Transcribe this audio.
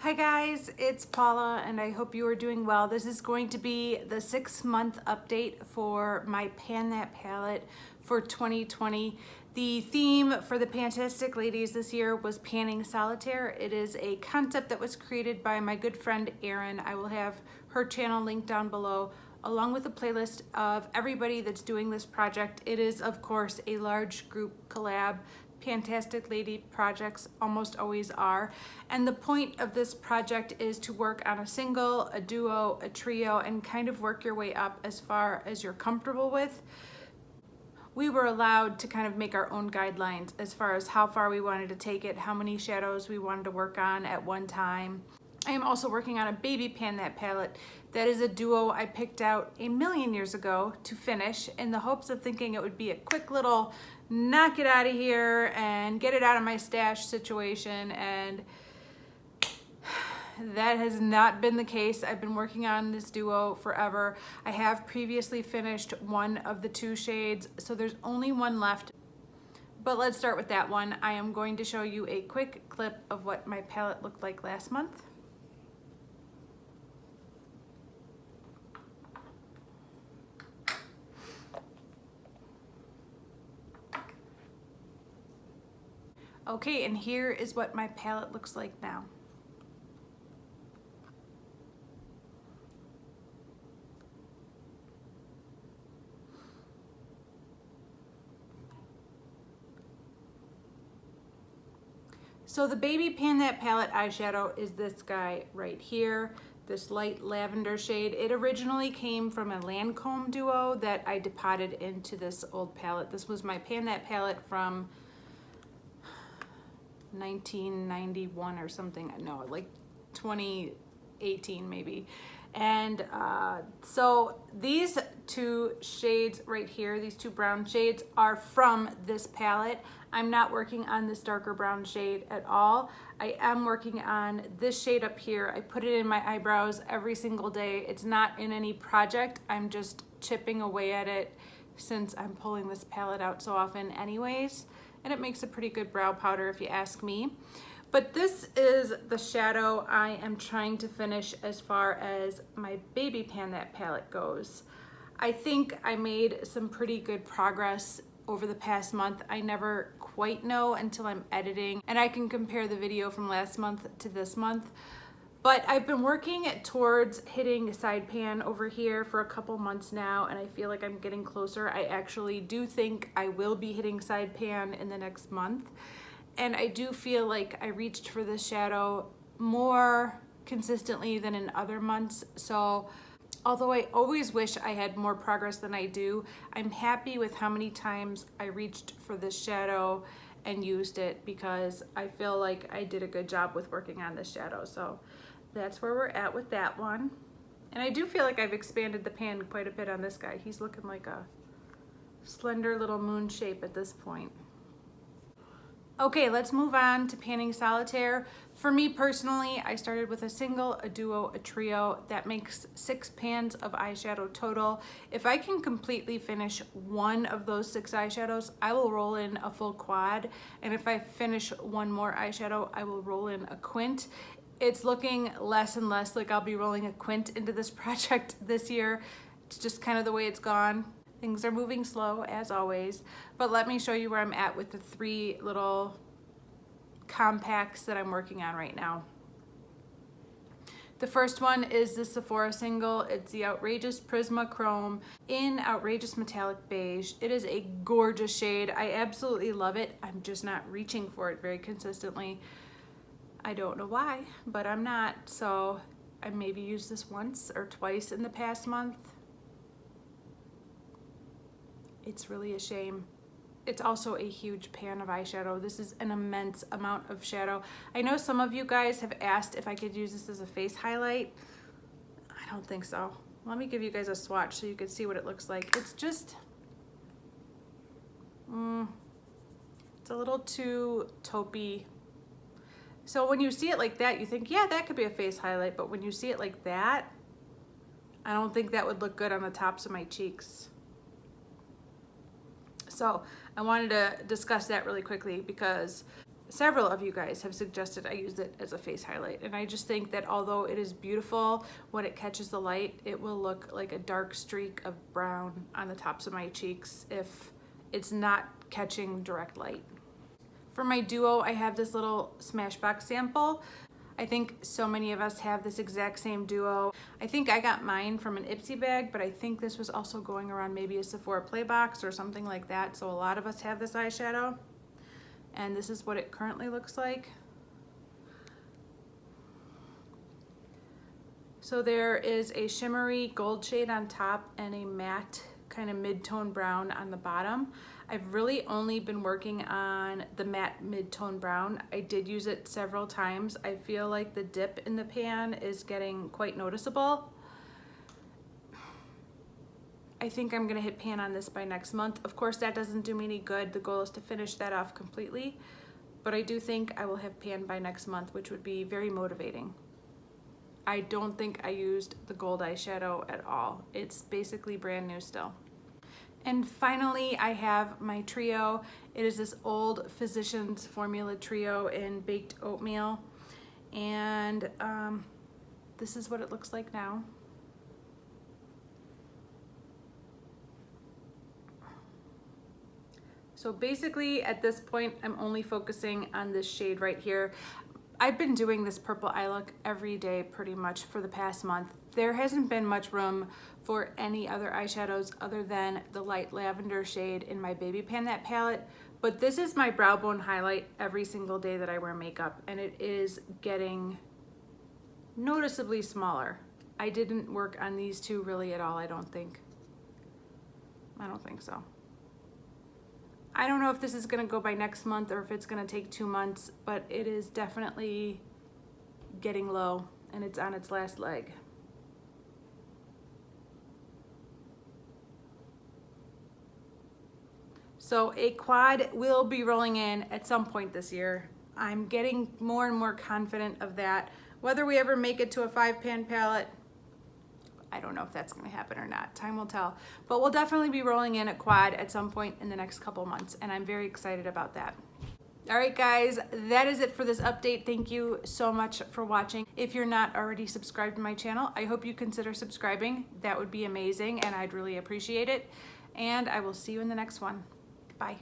Hi guys, it's Paula and I hope you are doing well. This is going to be the 6-month update for my Pan That palette for 2020. The theme for the Pantastic Ladies this year was panning solitaire. It is a concept that was created by my good friend Erin. I will have her channel linked down below along with a playlist of everybody that's doing this project. It is of course a large group collab. Pantastic Lady projects almost always are. And the point of this project is to work on a single, a duo, a trio, and kind of work your way up as far as you're comfortable with. We were allowed to kind of make our own guidelines as far as how far we wanted to take it, how many shadows we wanted to work on at one time. I am also working on a baby Pan That palette. That is a duo I picked out a million years ago to finish in the hopes of thinking it would be a quick little knock it out of here and get it out of my stash situation, and that has not been the case. I've been working on this duo forever. I have previously finished one of the two shades, so there's only one left. But let's start with that one. I am going to show you a quick clip of what my palette looked like last month. Okay, and here is what my palette looks like now. So the baby Pan That palette eyeshadow is this guy right here, this light lavender shade. It originally came from a Lancome duo that I depotted into this old palette. This was my Pan That palette from 1991 or something. No, like 2018 maybe. And so these two shades right here, these two brown shades, are from this palette. I'm not working on this darker brown shade at all. I am working on this shade up here. I put it in my eyebrows every single day. It's not in any project. I'm just chipping away at it since I'm pulling this palette out so often anyways. And it makes a pretty good brow powder if you ask me. But this is the shadow I am trying to finish as far as my baby Pan That palette goes. I think I made some pretty good progress over the past month. I never quite know until I'm editing and I can compare the video from last month to this month. But I've been working towards hitting side pan over here for a couple months now, and I feel like I'm getting closer. I actually do think I will be hitting side pan in the next month. And I do feel like I reached for this shadow more consistently than in other months. So although I always wish I had more progress than I do, I'm happy with how many times I reached for this shadow and used it, because I feel like I did a good job with working on this shadow. So that's where we're at with that one. And I do feel like I've expanded the pan quite a bit on this guy. He's looking like a slender little moon shape at this point. Okay, let's move on to panning solitaire. For me personally, I started with a single, a duo, a trio. That makes 6 pans of eyeshadow total. If I can completely finish one of those 6 eyeshadows, I will roll in a full quad. And if I finish one more eyeshadow, I will roll in a quint. It's looking less and less like I'll be rolling a quint into this project this year. It's just kind of the way it's gone. Things are moving slow as always, but let me show you where I'm at with the 3 little compacts that I'm working on right now. The first one is the Sephora Single. It's the Outrageous Prisma Chrome in Outrageous Metallic Beige. It is a gorgeous shade. I absolutely love it. I'm just not reaching for it very consistently. I don't know why, but I'm not. So I maybe used this once or twice in the past month. It's really a shame. It's also a huge pan of eyeshadow. This is an immense amount of shadow. I know some of you guys have asked if I could use this as a face highlight. I don't think so. Let me give you guys a swatch so you can see what it looks like. It's just, it's a little too taupey. So when you see it like that, you think, yeah, that could be a face highlight. But when you see it like that, I don't think that would look good on the tops of my cheeks. So I wanted to discuss that really quickly because several of you guys have suggested I use it as a face highlight, and I just think that although it is beautiful when it catches the light, it will look like a dark streak of brown on the tops of my cheeks if it's not catching direct light. For my duo, I have this little Smashbox sample. I think so many of us have this exact same duo. I think I got mine from an Ipsy bag, but I think this was also going around maybe a Sephora Play box or something like that. So a lot of us have this eyeshadow. And this is what it currently looks like. So there is a shimmery gold shade on top and a matte kind of mid-tone brown on the bottom. I've really only been working on the matte mid-tone brown. I did use it several times. I feel like the dip in the pan is getting quite noticeable. I think I'm gonna hit pan on this by next month. Of course, that doesn't do me any good. The goal is to finish that off completely, but I do think I will have pan by next month, which would be very motivating. I don't think I used the gold eyeshadow at all. It's basically brand new still. And finally, I have my trio. It is this old Physicians Formula trio in baked oatmeal. And this is what it looks like now. So basically at this point, I'm only focusing on this shade right here. I've been doing this purple eye look every day pretty much for the past month. There hasn't been much room for any other eyeshadows other than the light lavender shade in my Baby Pan That palette, but this is my brow bone highlight every single day that I wear makeup, and it is getting noticeably smaller. I didn't work on these two really at all, I don't think. I don't think so. I don't know if this is gonna go by next month or if it's gonna take 2 months, but it is definitely getting low and it's on its last leg. So a quad will be rolling in at some point this year. I'm getting more and more confident of that. Whether we ever make it to a 5-pan palette, I don't know if that's gonna happen or not. Time will tell. But we'll definitely be rolling in a quad at some point in the next couple months, and I'm very excited about that. All right, guys, that is it for this update. Thank you so much for watching. If you're not already subscribed to my channel, I hope you consider subscribing. That would be amazing, and I'd really appreciate it. And I will see you in the next one. Bye.